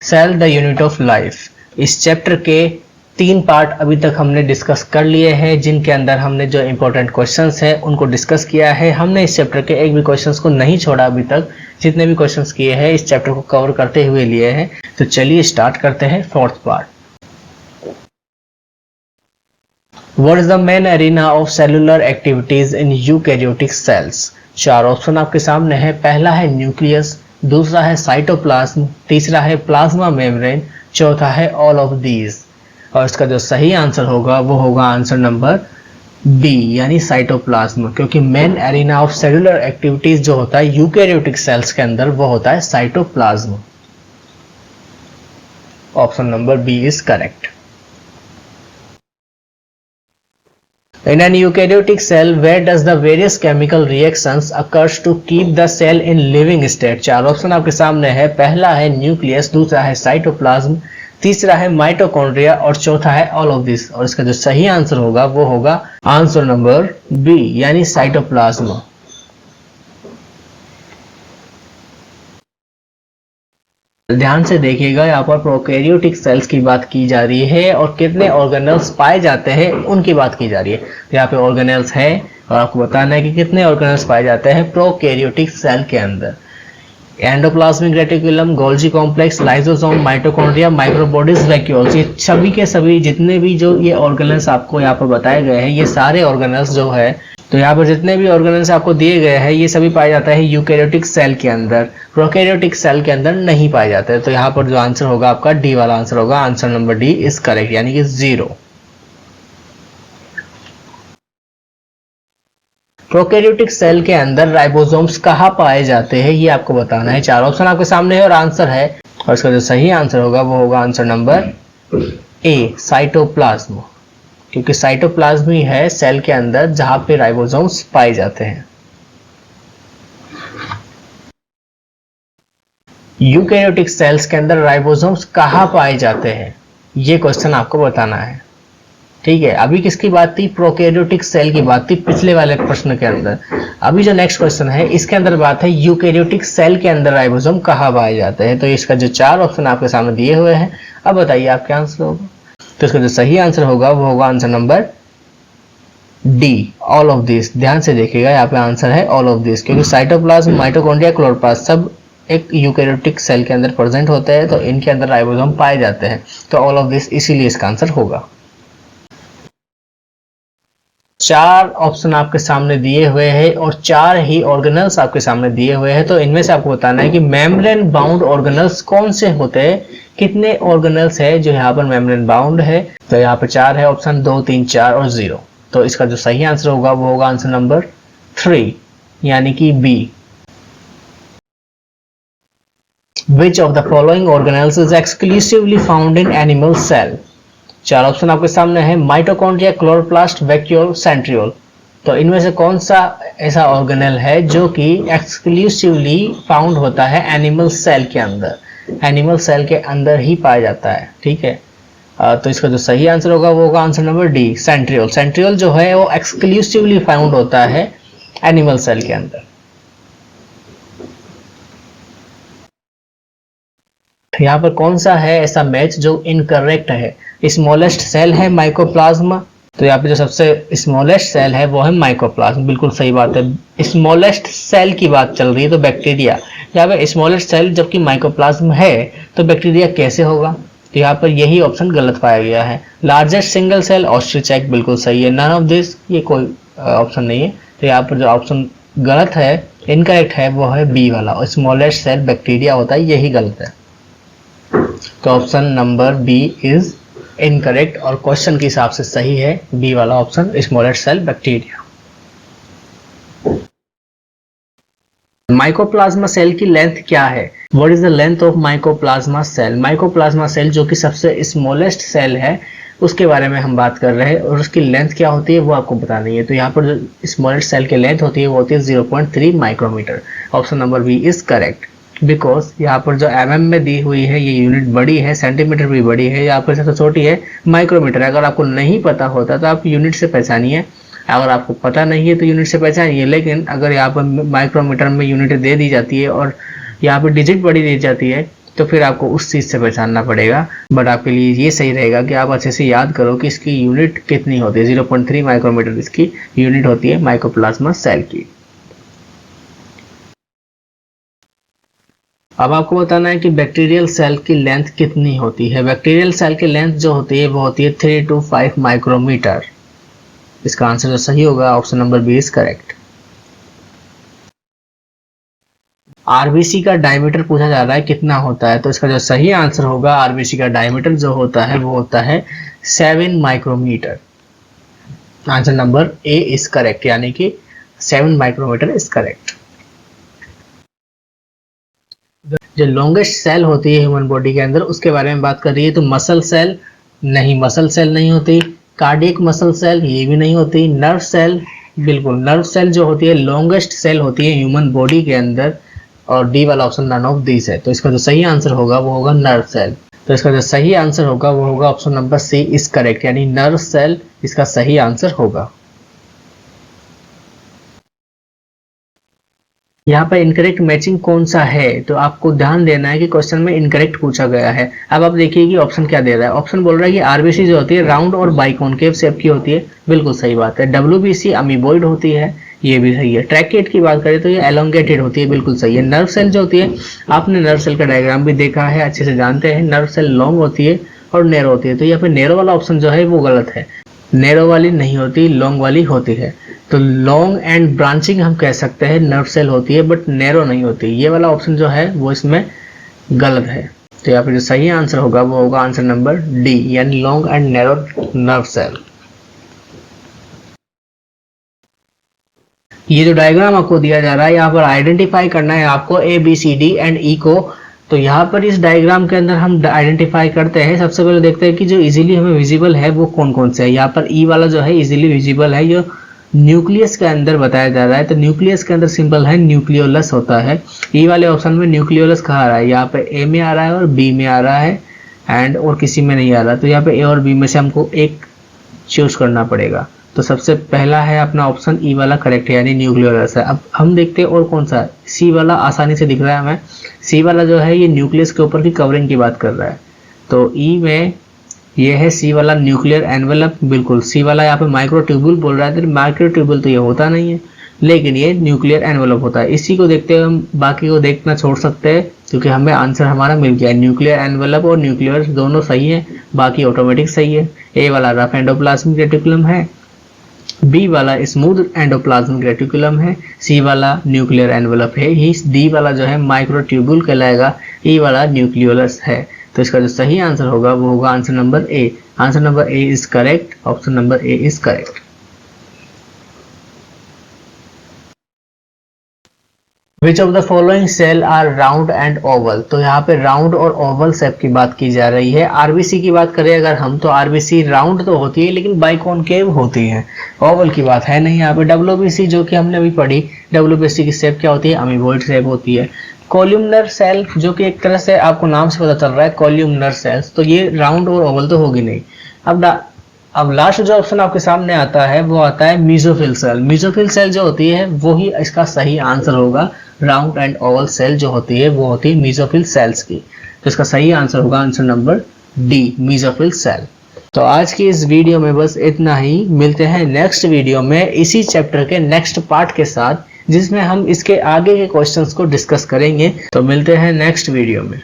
Cell the unit of life. इस chapter के 3 part अभी तक हमने डिस्कस कर लिए हैं, जिनके अंदर हमने जो इंपॉर्टेंट क्वेश्चंस हैं उनको डिस्कस किया है। हमने इस चैप्टर के एक भी क्वेश्चंस को नहीं छोड़ा अभी तक। जितने भी क्वेश्चंस किए हैं इस चैप्टर को कवर करते हुए लिए हैं। तो चलिए स्टार्ट करते हैं 4th part. What is the main arena of cellular activities in eukaryotic cells? 4 option आपके सामने है। पहला है न्यूक्लियस, दूसरा है साइटोप्लाज्म, तीसरा है प्लाज्मा मेम्ब्रेन, चौथा है ऑल ऑफ दीज। और इसका जो सही आंसर होगा वो होगा आंसर नंबर बी यानी साइटोप्लाज्म, क्योंकि main arena of cellular activities जो होता है यूकैरियोटिक सेल्स के अंदर वो होता है cytoplasm. Option number B is correct. In an eukaryotic cell, where does the various chemical reactions occurs to keep the cell in living state? 4 option आपके सामने है। पहला है न्यूक्लियस, दूसरा है साइटोप्लाज्म, तीसरा है माइटोकॉन्ड्रिया और चौथा है ऑल ऑफ दिस। और इसका जो सही आंसर होगा वो होगा आंसर नंबर बी यानी साइटोप्लाज्म। ध्यान से देखिएगा, यहाँ पर प्रोकैरियोटिक सेल्स की बात की जा रही है और कितने ऑर्गेनेल्स पाए जाते हैं उनकी बात की जा रही है। यहाँ पे ऑर्गेनेल्स है और आपको बताना है कि कितने ऑर्गेनेल्स पाए जाते हैं प्रोकैरियोटिक सेल के अंदर। Endoplasmic reticulum, Golgi complex, lysosome, mitochondria, microbodies, vacuoles, ये सभी के सभी जितने भी जो ये ऑर्गेनेल्स आपको यहाँ पर बताए गए हैं, ये सारे ऑर्गेनेल्स जो है, तो यहाँ पर जितने भी ऑर्गेनेल्स आपको दिए गए हैं ये सभी पाए जाता है यूकैरियोटिक सेल के अंदर, प्रोकैरियोटिक सेल के अंदर नहीं पाए जाते हैं। तो यहाँ पर जो आंसर होगा आपका डी वाला आंसर होगा। Answer number D is correct यानी कि 0। प्रोकैरियोटिक सेल के अंदर राइबोसोम्स कहाँ पाए जाते हैं ये आपको बताना है। 4 ऑप्शन आपके सामने है और आंसर है, और इसका जो सही आंसर होगा वो होगा आंसर नंबर ए साइटोप्लाज्म, क्योंकि साइटोप्लाज्म ही है सेल के अंदर जहां पे राइबोसोम्स पाए जाते हैं। यूकैरियोटिक सेल्स के अंदर राइबोसोम्स कहाँ पाए जाते हैं ये क्वेश्चन आपको बताना है। ठीक है, अभी किसकी बात थी? प्रोकैरियोटिक सेल की बात थी पिछले वाले प्रश्न के अंदर। अभी जो नेक्स्ट क्वेश्चन है इसके अंदर बात है यूकैरियोटिक सेल के अंदर राइबोसोम कहाँ पाए जाते हैं। तो इसका जो 4 ऑप्शन आपके सामने दिए हुए हैं, अब बताइए आप क्या आंसर होगा। तो इसका जो सही आंसर होगा वो होगा answer number D all of this. ध्यान से देखिएगा, यहाँ पे आंसर है ऑल ऑफ दिस, क्योंकि साइटोप्लाज्म, माइटोकॉन्ड्रिया, क्लोरोप्लास्ट सब एक यूकैरियोटिक सेल के अंदर प्रेजेंट होते हैं, तो इनके अंदर राइबोसोम पाए जाते हैं। तो ऑल ऑफ दिस इसीलिए इसका आंसर होगा। 4 ऑप्शन आपके सामने दिए हुए हैं और 4 ही ऑर्गेनल्स आपके सामने दिए हुए हैं। तो इनमें से आपको बताना है कि मेम्ब्रेन बाउंड ऑर्गेनल्स कौन से होते हैं, कितने ऑर्गेनल्स है जो यहाँ पर मेम्ब्रेन बाउंड है। तो यहाँ पर 4 है ऑप्शन, 2, 3, 4 और 0। तो इसका जो सही आंसर होगा वो होगा आंसर नंबर 3 यानी कि B. Which of the following organelles is exclusively found in animal cell? 4 option आपके सामने है। Mitochondria, chloroplast, vacuole, centriole. तो इनमें से कौन सा ऐसा ऑर्गेनेल है जो कि एक्सक्लूसिवली फाउंड होता है एनिमल सेल के अंदर, एनिमल सेल के अंदर ही पाया जाता है। ठीक है, तो इसका जो सही आंसर होगा वो होगा answer number D centriole. Centriole जो है वो एक्सक्लूसिवली फाउंड होता है एनिमल सेल के अंदर। यहाँ पर कौन सा है ऐसा मैच जो इनकरेक्ट है? स्मॉलेस्ट सेल है माइकोप्लाज्मा, तो यहाँ पे जो सबसे स्मॉलेस्ट सेल है वो है माइकोप्लाज्म। बिल्कुल सही बात है, स्मॉलेस्ट सेल की बात चल रही है तो बैक्टीरिया। यहाँ पे स्मॉलेस्ट सेल जबकि माइकोप्लाज्म है तो बैक्टीरिया कैसे होगा? तो यहाँ पर यही ऑप्शन गलत पाया गया है। Largest single cell ostrich egg, बिल्कुल सही है। नन ऑफ दिस, ये कोई ऑप्शन नहीं है। तो यहाँ पर जो ऑप्शन गलत है, इनकरेक्ट है, वो है बी वाला, स्मॉलेस्ट सेल बैक्टीरिया होता है, यही गलत है। तो option number B is incorrect और क्वेश्चन के हिसाब से सही है बी वाला option, smallest cell bacteria. Mycoplasma cell की लेंथ क्या है? What is the length of mycoplasma cell? Mycoplasma cell जो कि सबसे स्मॉलेस्ट सेल है उसके बारे में हम बात कर रहे हैं और उसकी लेंथ क्या होती है वो आपको बतानी है। तो यहाँ पर जो स्मॉलेस्ट सेल की लेंथ होती है वो होती है 0.3 micrometer. Option number B is correct, because यहाँ पर जो mm में दी हुई है ये यूनिट बड़ी है, सेंटीमीटर भी बड़ी है, यहाँ पर सबसे छोटी है माइक्रोमीटर। अगर आपको नहीं पता होता तो आप यूनिट से पहचानिए, अगर आपको पता नहीं है तो यूनिट से पहचानिए। लेकिन अगर यहाँ पर माइक्रोमीटर में यूनिट दे दी जाती है और यहाँ पर डिजिट बड़ी दी जाती है तो फिर आपको उस चीज़ से पहचानना पड़ेगा। बट आपके लिए ये सही रहेगा कि आप अच्छे से याद करो कि इसकी यूनिट कितनी होती है। 0.3 माइक्रोमीटर इसकी यूनिट होती है माइकोप्लाज्मा सेल की। अब आपको बताना है कि बैक्टीरियल सेल की लेंथ कितनी होती है। बैक्टीरियल सेल की लेंथ जो होती है वो होती है 3 to 5 माइक्रोमीटर। इसका आंसर जो सही होगा option number B is correct. RBC का डायमीटर पूछा जा रहा है कितना होता है, तो इसका जो सही आंसर होगा आरबीसी का डायमीटर जो होता है वो होता है 7 micrometer. Answer number A is correct, यानी कि 7 माइक्रोमीटर इज करेक्ट। जो लॉन्गेस्ट सेल होती है ह्यूमन बॉडी के अंदर उसके बारे में बात कर रही है, तो मसल सेल नहीं, मसल सेल नहीं होती। कार्डियक मसल सेल ये भी नहीं होती। नर्व सेल, बिल्कुल नर्व सेल जो होती है लॉन्गेस्ट सेल होती है ह्यूमन बॉडी के अंदर, और डी वाला ऑप्शन नन ऑफ दिस है। तो इसका जो सही आंसर होगा वो होगा नर्व सेल। तो इसका जो सही आंसर होगा वो होगा option number C is correct, यानी नर्व सेल इसका सही आंसर होगा। यहाँ पर इनकरेक्ट मैचिंग कौन सा है, तो आपको ध्यान देना है कि क्वेश्चन में इनकरेक्ट पूछा गया है। अब आप देखिए कि ऑप्शन क्या दे रहा है। ऑप्शन बोल रहा है कि आरबीसी जो होती है राउंड और बाइकॉनकेव शेप की होती है, बिल्कुल सही बात है। डब्ल्यूबीसी अमीबॉइड होती है, ये भी सही है। ट्रैकेट की बात करें तो ये एलोंगेटेड होती है, बिल्कुल सही है। नर्व सेल जो होती है, आपने नर्व सेल का डायग्राम भी देखा है, अच्छे से जानते हैं। नर्व सेल लॉन्ग होती है और नैरो होती है, तो यहाँ पे नैरो वाला ऑप्शन जो है वो गलत है। नैरो वाली नहीं होती, लॉन्ग वाली होती है। तो लॉन्ग एंड ब्रांचिंग हम कह सकते हैं नर्व सेल होती है, बट नैरो नहीं होती। ये वाला ऑप्शन जो है वो इसमें गलत है। तो यहाँ पे जो सही आंसर होगा वो होगा आंसर नंबर डी, यानी long and narrow nerve cell. ये जो डायग्राम आपको दिया जा रहा है, यहाँ पर आइडेंटिफाई करना है आपको A B C D and E को। तो यहाँ पर इस डायग्राम के अंदर हम आइडेंटिफाई करते हैं। सबसे पहले देखते हैं कि जो इजीली हमें विजिबल है वो कौन कौन से है। यहाँ पर ई वाला जो है इजीली विजिबल है, जो न्यूक्लियस के अंदर बताया जा रहा है। तो न्यूक्लियस के अंदर सिंपल है न्यूक्लियोलस होता है। ई वाले ऑप्शन में न्यूक्लियोलस कहाँ आ रहा है, यहाँ पे ए में आ रहा है और बी में आ रहा है, एंड और किसी में नहीं आ रहा। तो यहाँ पे ए और बी में से हमको एक चूज करना पड़ेगा। तो सबसे पहला है अपना ऑप्शन ई वाला करेक्ट है, यानी न्यूक्लियोलस है। अब हम देखते हैं और कौन सा है। सी वाला आसानी से दिख रहा है हमें। सी वाला जो है ये न्यूक्लियस के ऊपर की कवरिंग की बात कर रहा है। तो ई में ये है सी वाला न्यूक्लियर एनवेलप, बिल्कुल सी वाला। यहाँ पे माइक्रोट्यूबुल बोल रहा है, तो माइक्रोट्यूबुल तो ये होता नहीं है, लेकिन ये न्यूक्लियर एनवेलप होता है। इसी को देखते हुए हम बाकी को देखना छोड़ सकते हैं, क्योंकि हमें आंसर हमारा मिल गया है। न्यूक्लियर एनवेलप और न्यूक्लियर दोनों सही है, बाकी ऑटोमेटिक सही है। ए वाला रफ एंडोप्लाज्मिक रेटिकुलम है, बी वाला स्मूथ एंडोप्लाज्मिक रेटिकुलम है, सी वाला न्यूक्लियर एनवेलप है, ही डी वाला जो है माइक्रोट्यूबुल कहलाएगा, ई वाला न्यूक्लियोलस है। तो इसका जो सही आंसर होगा वो होगा answer number A. Answer number A is correct, option number A is correct. Which of the following cell are round and oval. तो यहाँ पे राउंड और ओवल शेप की बात की जा रही है। आरबीसी की बात करें अगर हम, तो आरबीसी राउंड तो होती है लेकिन बाइकॉनकेव होती है, ओवल की बात है नहीं यहाँ पे। डब्ल्यूबीसी जो कि हमने अभी पढ़ी, डब्ल्यूबीसी की शेप क्या होती है, अमीबॉइड शेप होती है। कॉल्यूमनर सेल जो कि एक तरह से आपको नाम से पता चल रहा है कॉल्यूमनर सेल्स, तो ये राउंड और ओवल तो होगी नहीं। अब लास्ट जो ऑप्शन आपके सामने आता है वो आता है मीजोफिल सेल। मीजोफिल सेल जो होती है वो ही इसका सही आंसर होगा। राउंड एंड ओवल सेल जो होती है वो होती है मीजोफिल सेल्स की। तो इसका सही आंसर होगा answer number D, mesophyll cell. तो आज की इस वीडियो में बस इतना ही। मिलते हैं नेक्स्ट वीडियो में इसी चैप्टर के नेक्स्ट पार्ट के साथ, जिसमें हम इसके आगे के क्वेश्चंस को डिस्कस करेंगे। तो मिलते हैं नेक्स्ट वीडियो में।